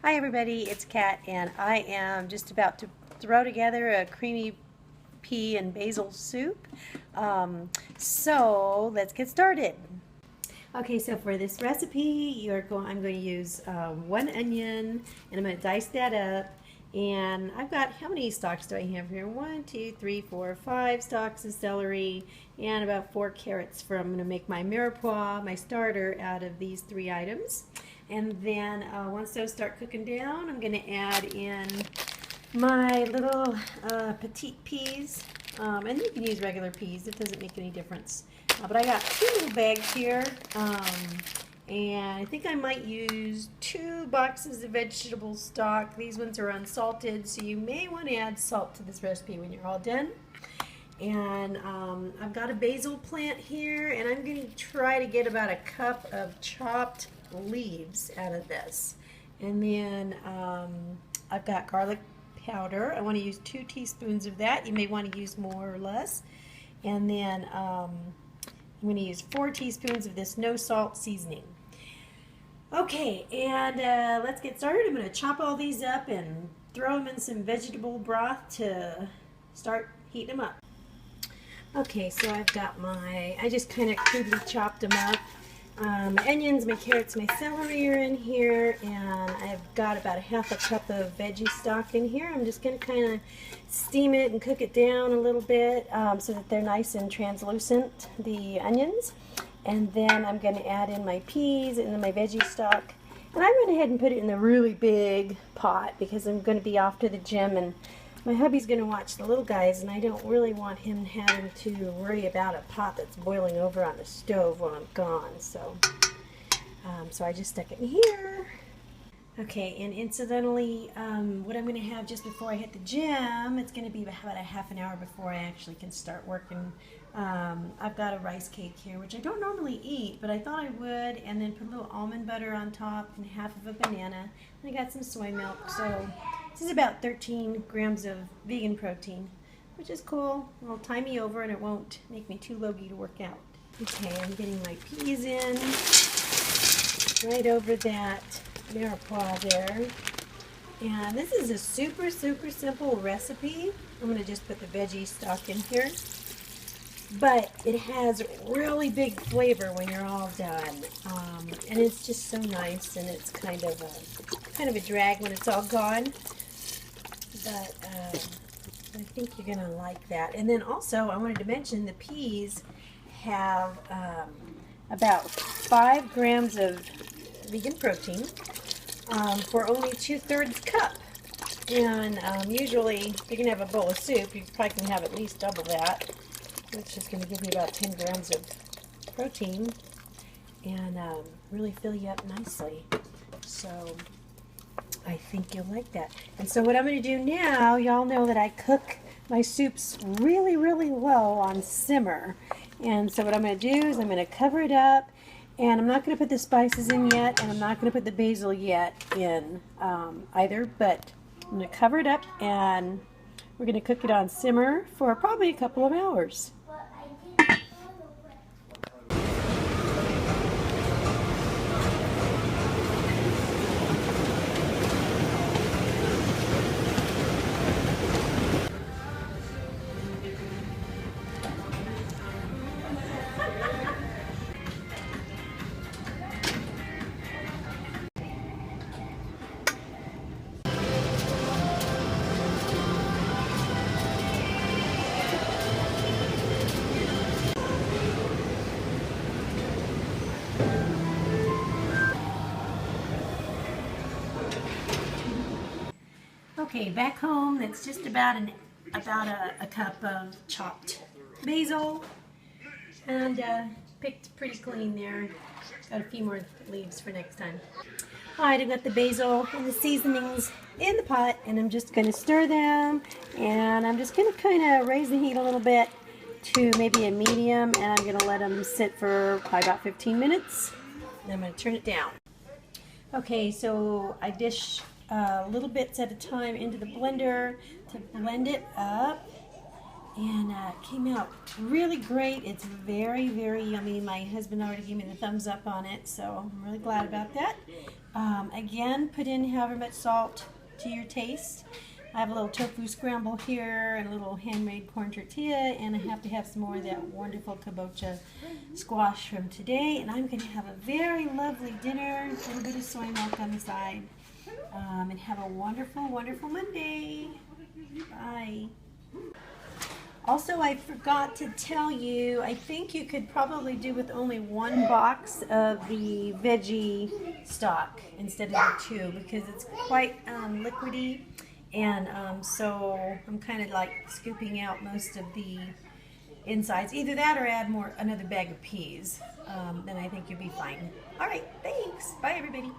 Hi everybody, it's Kat and I am just about to throw together a creamy pea and basil soup. So let's get started. Okay, so for this recipe, I'm going to use one onion and I'm going to dice that up. And I've got, how many stalks do I have here? 1, 2, 3, 4, 5 stalks of celery and about 4 carrots I'm going to make my mirepoix, my starter, out of these 3 items. And then once those start cooking down, I'm going to add in my little petite peas. And you can use regular peas, it doesn't make any difference. But I got 2 little bags here. And I think I might use 2 boxes of vegetable stock. These ones are unsalted, so you may want to add salt to this recipe when you're all done. And I've got a basil plant here, and I'm going to try to get about a cup of chopped leaves out of this. And then I've got garlic powder. I want to use 2 teaspoons of that. You may want to use more or less. And then I'm going to use 4 teaspoons of this no salt seasoning. Okay, and let's get started. I'm going to chop all these up and throw them in some vegetable broth to start heating them up. Okay, so I've got I just kind of crudely chopped them up. My onions, my carrots, my celery are in here, and I've got about a half a cup of veggie stock in here. I'm just going to kind of steam it and cook it down a little bit so that they're nice and translucent, the onions. And then I'm going to add in my peas and then my veggie stock. And I went ahead and put it in a really big pot because I'm going to be off to the gym and my hubby's going to watch the little guys, and I don't really want him having to worry about a pot that's boiling over on the stove while I'm gone. So I just stuck it in here. Okay, and incidentally, what I'm going to have just before I hit the gym, it's going to be about a half an hour before I actually can start working. I've got a rice cake here, which I don't normally eat, but I thought I would, and then put a little almond butter on top and half of a banana. And I got some soy milk, so this is about 13 grams of vegan protein, which is cool. It'll tie me over and it won't make me too logy to work out. Okay, I'm getting my peas in right over that mirepoix there. And this is a super simple recipe. I'm going to just put the veggie stock in here. But it has really big flavor when you're all done. And it's just so nice, and it's kind of a drag when it's all gone. But I think you're going to like that. And then also, I wanted to mention the peas have about 5 grams of vegan protein for only 2/3 cup. And usually, if you're going to have a bowl of soup, you probably can have at least double that, which is going to give me about 10 grams of protein and really fill you up nicely. So I think you'll like that. And so what I'm going to do now, y'all know that I cook my soups really low on simmer. And so what I'm going to do is I'm going to cover it up, and I'm not going to put the spices in yet, and I'm not going to put the basil yet in either, but I'm going to cover it up and we're going to cook it on simmer for probably a couple of hours. Okay, back home, that's just about a cup of chopped basil, and picked pretty clean there. Got a few more leaves for next time. Alright, I've got the basil and the seasonings in the pot, and I'm just going to stir them, and I'm just going to kind of raise the heat a little bit to maybe a medium, and I'm going to let them sit for probably about 15 minutes, and I'm going to turn it down. Okay, so I dish little bits at a time into the blender to blend it up, and it came out really great. It's very yummy. My husband already gave me the thumbs up on it, so I'm really glad about that. Again, put in however much salt to your taste. I have a little tofu scramble here and a little handmade corn tortilla, and I have to have some more of that wonderful kabocha squash from today. And I'm going to have a very lovely dinner, a little bit of soy milk on the side, and have a wonderful, wonderful Monday. Bye. Also, I forgot to tell you, I think you could probably do with only one box of the veggie stock instead of the two, because it's quite liquidy, and so I'm kind of like scooping out most of the insides. Either that or add another bag of peas. Then I think you'll be fine. All right, thanks. Bye, everybody.